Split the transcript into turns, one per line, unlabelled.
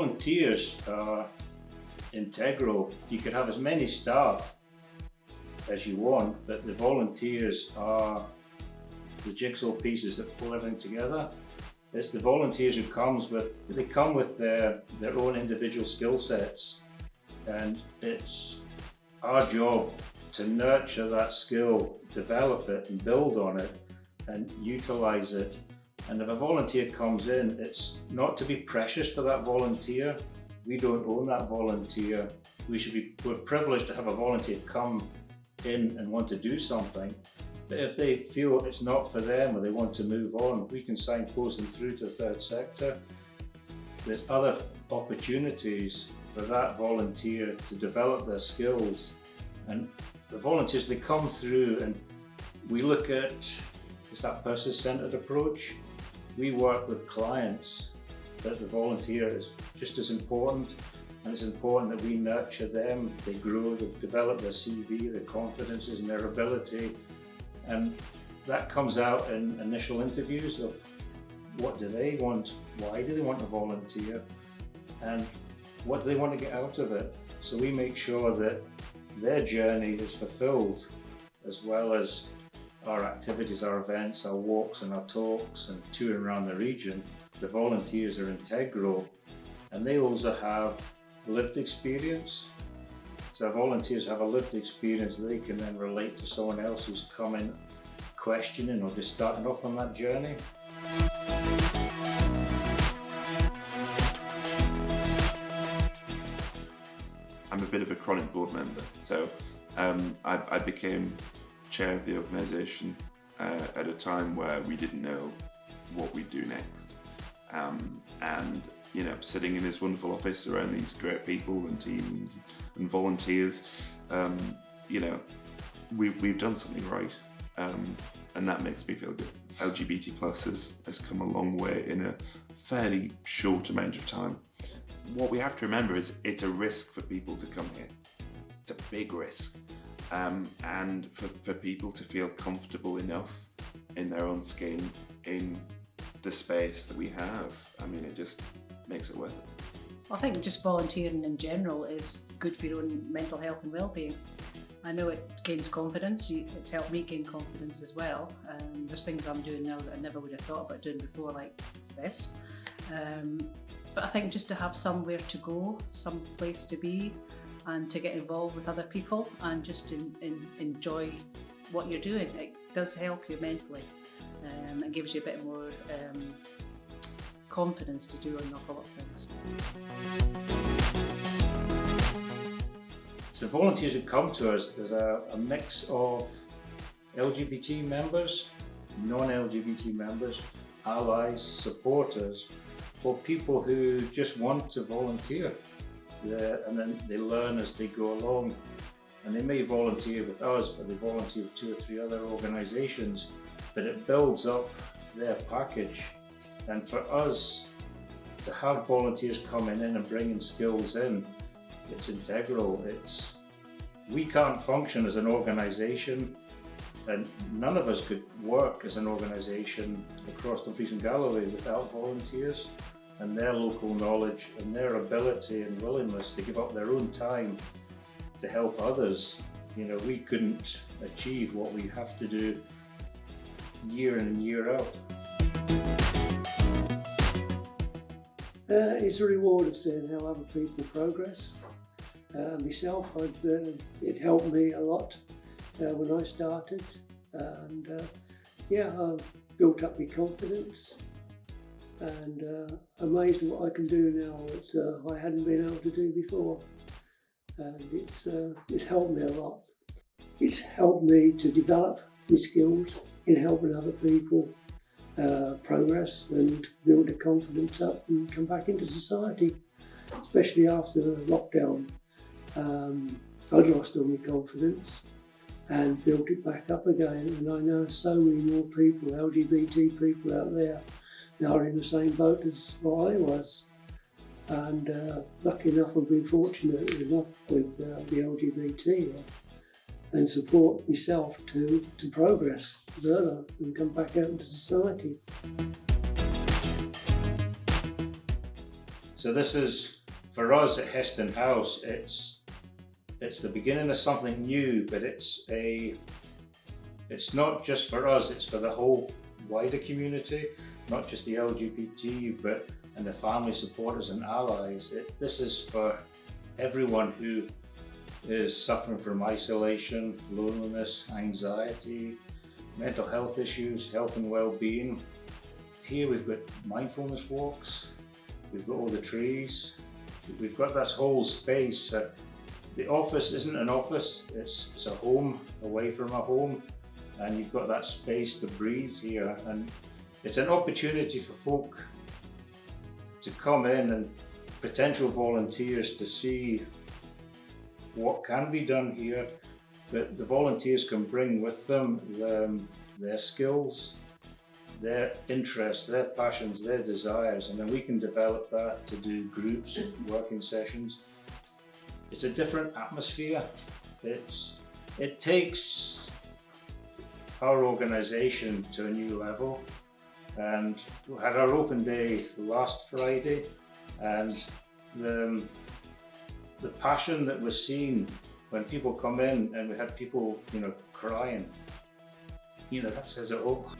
volunteers are integral. You could have as many staff as you want, but the volunteers are the jigsaw pieces that pull everything together. It's the volunteers who come with their own individual skill sets, and it's our job to nurture that skill, develop it and build on it and utilize it. And if a volunteer comes in, it's not to be precious for that volunteer. We don't own that volunteer. We're privileged to have a volunteer come in and want to do something. But if they feel it's not for them or they want to move on, we can signpost them through to the third sector. There's other opportunities for that volunteer to develop their skills. And the volunteers, they come through and we look at, it's that person-centered approach. We work with clients, but the volunteer is just as important, and it's important that we nurture them. They grow, they develop their CV, their confidences and their ability, and that comes out in initial interviews of what do they want, why do they want to volunteer, and what do they want to get out of it. So we make sure that their journey is fulfilled, as well as our activities, our events, our walks and our talks and touring around the region. The volunteers are integral, and they also have lived experience. So our volunteers have a lived experience they can then relate to someone else who's coming, questioning or just starting off on that journey.
I'm a bit of a chronic board member, so I became chair of the organisation at a time where we didn't know what we'd do next. And you know, sitting in this wonderful office around these great people and teams and volunteers, you know, we've done something right, and that makes me feel good. LGBT plus has come a long way in a fairly short amount of time. What we have to remember is it's a risk for people to come here. It's a big risk. And for people to feel comfortable enough in their own skin, in the space that we have, I mean, it just makes it worth it.
I think just volunteering in general is good for your own mental health and well-being. I know it gains confidence. It's helped me gain confidence as well. There's things I'm doing now that I never would have thought about doing before, like this. But I think just to have somewhere to go, some place to be, and to get involved with other people and just to enjoy what you're doing, it does help you mentally. It gives you a bit more confidence to do an awful lot of things.
So volunteers who come to us, there's a mix of LGBT members, non-LGBT members, allies, supporters, or people who just want to volunteer. And then they learn as they go along, and they may volunteer with us, but they volunteer with 2 or 3 other organisations, but it builds up their package. And for us to have volunteers coming in and bringing skills in, it's integral. We can't function as an organisation, and none of us could work as an organisation across Dumfries and Galloway without volunteers and their local knowledge and their ability and willingness to give up their own time to help others. You know, we couldn't achieve what we have to do year in and year out.
It's a reward of seeing how other people progress. Myself, it helped me a lot when I started, and I built up my confidence, and amazed at what I can do now that I hadn't been able to do before. And it's helped me a lot. It's helped me to develop my skills in helping other people progress and build their confidence up and come back into society, especially after the lockdown. I'd lost all my confidence and built it back up again, and I know so many more people, LGBT people out there, now are in the same boat as what I was. And lucky enough, I've been fortunate enough with the LGBT and support myself to progress further and come back out into society.
So this is, for us at Heston House, it's the beginning of something new, but it's not just for us, it's for the whole wider community, not just the LGBT, and the family supporters and allies. This is for everyone who is suffering from isolation, loneliness, anxiety, mental health issues, health and well-being. Here we've got mindfulness walks, we've got all the trees, we've got this whole space. The office isn't an office, it's a home away from a home, and you've got that space to breathe here, and it's an opportunity for folk to come in and potential volunteers to see what can be done here, but the volunteers can bring with them their skills, their interests, their passions, their desires, and then we can develop that to do groups, working sessions. It's a different atmosphere. It takes our organisation to a new level, and we had our open day last Friday, and the passion that was seen when people come in, and we had people, crying, that says it all.